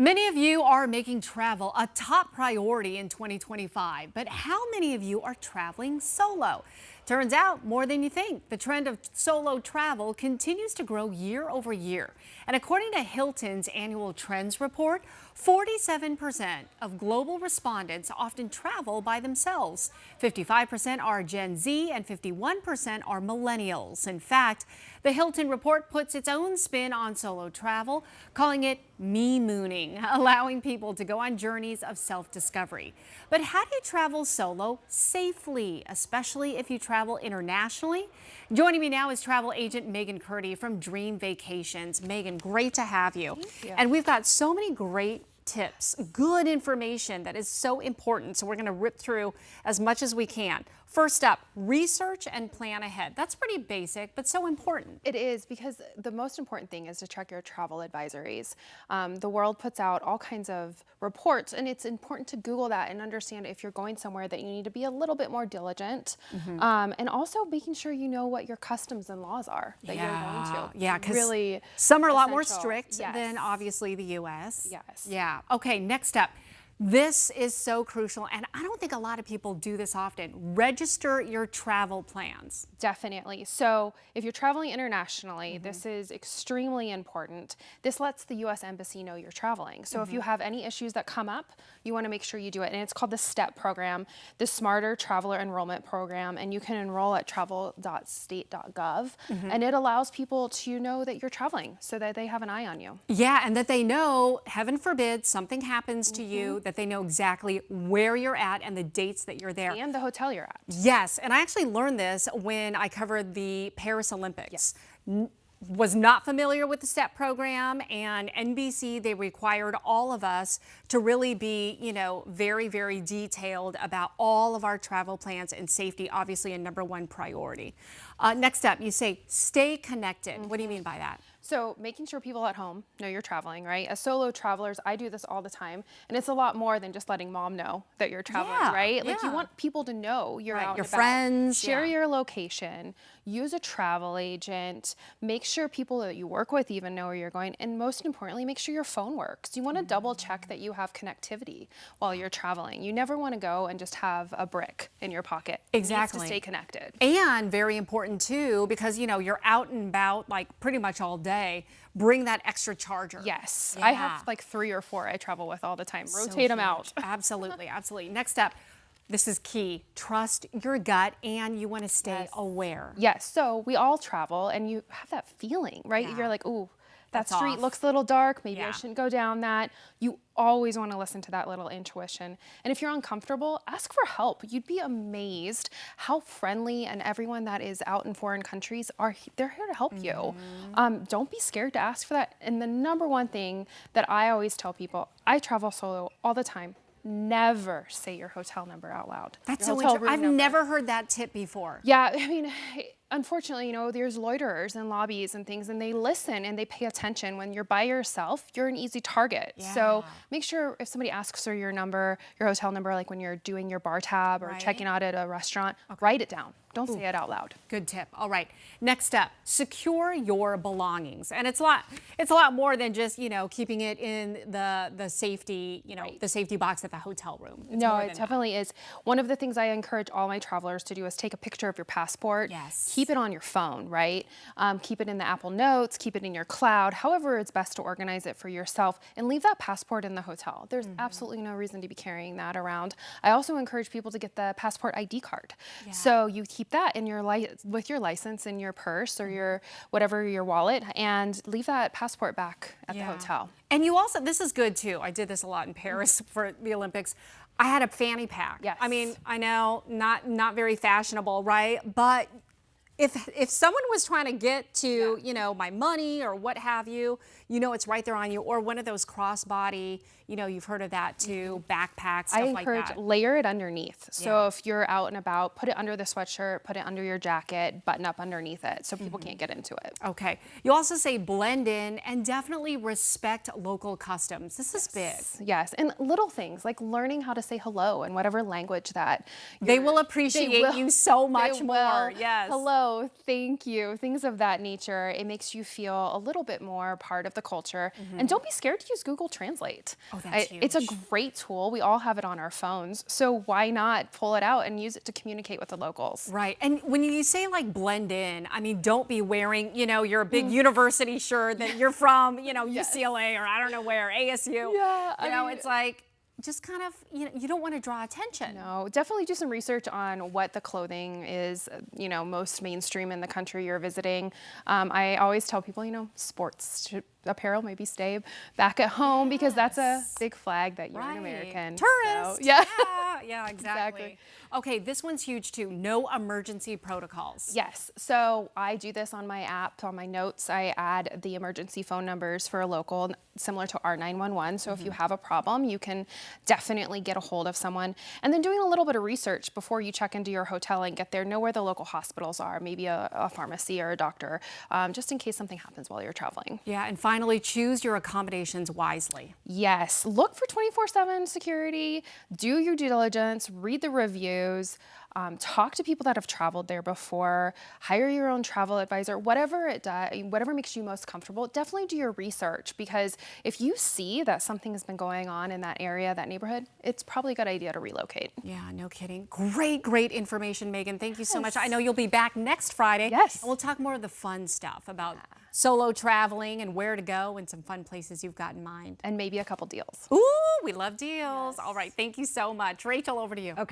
Many of you are making travel a top priority in 2025, but how many of you are traveling solo? Turns out more than you think. The trend of solo travel continues to grow year over year. And according to Hilton's annual trends report, 47% of global respondents often travel by themselves. 55% are Gen Z and 51% are millennials. In fact, the Hilton report puts its own spin on solo travel, calling it me-mooning, allowing people to go on journeys of self-discovery. But how do you travel solo safely, especially if you travel internationally? Joining me now is travel agent Megan Curdy from Dream Vacations. Megan, great to have you. Thank you. And we've got so many great tips, good information that is so important. So we're going to rip through as much as we can. First up, research and plan ahead. That's pretty basic, but so important. It is, because the most important thing is to check your travel advisories. The world puts out all kinds of reports, and it's important to Google that and understand if you're going somewhere that you need to be a little bit more diligent. And also making sure you know what your customs and laws are that you're going to. Yeah, because really some are a lot more essential. strict Yes. than obviously the U.S. Yes. Yeah. Okay, next up. This is so crucial, and I don't think a lot of people do this often. Register your travel plans. Definitely. So if you're traveling internationally, this is extremely important. This lets the U.S. Embassy know you're traveling. So if you have any issues that come up, you want to make sure you do it. And it's called the STEP program, the Smarter Traveler Enrollment Program. And you can enroll at travel.state.gov. And it allows people to know that you're traveling so that they have an eye on you. Yeah, and that they know, heaven forbid, something happens to you, that they know exactly where you're at and the dates that you're there. And the hotel you're at. Yes, and I actually learned this when I covered the Paris Olympics. Was not familiar with the STEP program, and NBC, they required all of us to really be, very, very detailed about all of our travel plans, and safety, obviously a #1 priority. Next up, you say stay connected. What do you mean by that? So making sure people at home know you're traveling, right? As solo travelers, I do this all the time. And it's a lot more than just letting mom know that you're traveling, Yeah, right? Like you yeah. want people to know you're Right, out your and about. friends, Share yeah. your location, use a travel agent, make sure people that you work with even know where you're going. And most importantly, make sure your phone works. You want to double check that you have connectivity while you're traveling. You never want to go and just have a brick in your pocket. Exactly. It needs to stay connected. And very important too, because you're out and about like pretty much all day. Bring that extra charger. Yes. Yeah. I have like 3 or 4 I travel with all the time. So Rotate them huge. out. Absolutely, absolutely. Next up, this is key. Trust your gut, and you want to stay aware. Yes, so we all travel and you have that feeling, right? Yeah. You're like, ooh, that That's street off. looks a little dark. Maybe I Yeah. shouldn't go down that. You always want to listen to that little intuition. And if you're uncomfortable, ask for help. You'd be amazed how friendly and everyone that is out in foreign countries they're here to help you. Don't be scared to ask for that. And the #1 thing that I always tell people, I travel solo all the time. Never say your hotel number out loud. That's Your so hotel interesting. room I've number. never heard that tip before. Yeah, I mean, unfortunately, there's loiterers in lobbies and things, and they listen and they pay attention. When you're by yourself, you're an easy target. So Yeah. make sure if somebody asks for your number, your hotel number, like when you're doing your bar tab or Right. checking out at a restaurant, write it down. Don't say it out loud. Good tip. All right. Next up, secure your belongings. And it's a lot more than just, keeping it in the safety, the safety box at the hotel room. It's No, more it than definitely is. One of the things I encourage all my travelers to do is take a picture of your passport. Yes. Keep it on your phone, right? Keep it in the Apple Notes, keep it in your cloud, however it's best to organize it for yourself, and leave that passport in the hotel. There's absolutely no reason to be carrying that around. I also encourage people to get the passport ID card. Yeah. So you keep that in your with your license in your purse or your wallet, and leave that passport back at the hotel. And you also, this is good too. I did this a lot in Paris for the Olympics. I had a fanny pack. Yes. I mean, I know not very fashionable, right? But if someone was trying to get to, my money or what have you, it's right there on you. Or one of those crossbody, you've heard of that too, backpacks, stuff I like encourage that. layer it underneath. So Yeah. if you're out and about, put it under the sweatshirt, put it under your jacket, button up underneath it so people can't get into it. Okay. You also say blend in and definitely respect local customs. This is big. Yes, and little things like learning how to say hello in whatever language that They will appreciate you so much they more. will. Yes. Hello, Oh, thank you. Things of that nature. It makes you feel a little bit more part of the culture. And don't be scared to use Google Translate. Oh, that's It's a huge. great tool. We all have it on our phones. So why not pull it out and use it to communicate with the locals? Right. And when you say like blend in, I mean, don't be wearing, your big university shirt that you're from, UCLA or I don't know where, ASU. Yeah, I mean- it's like just kind of, you don't want to draw attention. No, definitely do some research on what the clothing is, most mainstream in the country you're visiting. I always tell people, sports apparel, maybe stay back at home because that's a big flag that you're an American. Tourist. So, yeah. Yeah, exactly. Okay, this one's huge too. No emergency protocols. Yes. So I do this on my app, on my notes. I add the emergency phone numbers for a local, similar to our 911. So if you have a problem, you can definitely get a hold of someone. And then doing a little bit of research before you check into your hotel and get there, know where the local hospitals are, maybe a pharmacy or a doctor, just in case something happens while you're traveling. Yeah, and finally, choose your accommodations wisely. Yes, look for 24/7 security, do your due diligence, read the reviews, talk to people that have traveled there before, hire your own travel advisor, whatever makes you most comfortable. Definitely do your research because if you see that something has been going on in that area, that neighborhood, it's probably a good idea to relocate. Yeah, no kidding. Great information, Megan. Thank you so much. I know you'll be back next Friday. Yes. And we'll talk more of the fun stuff about solo traveling and where to go and some fun places you've got in mind. And maybe a couple deals. Ooh, we love deals. All right, thank you so much. Rachel, over to you. Okay.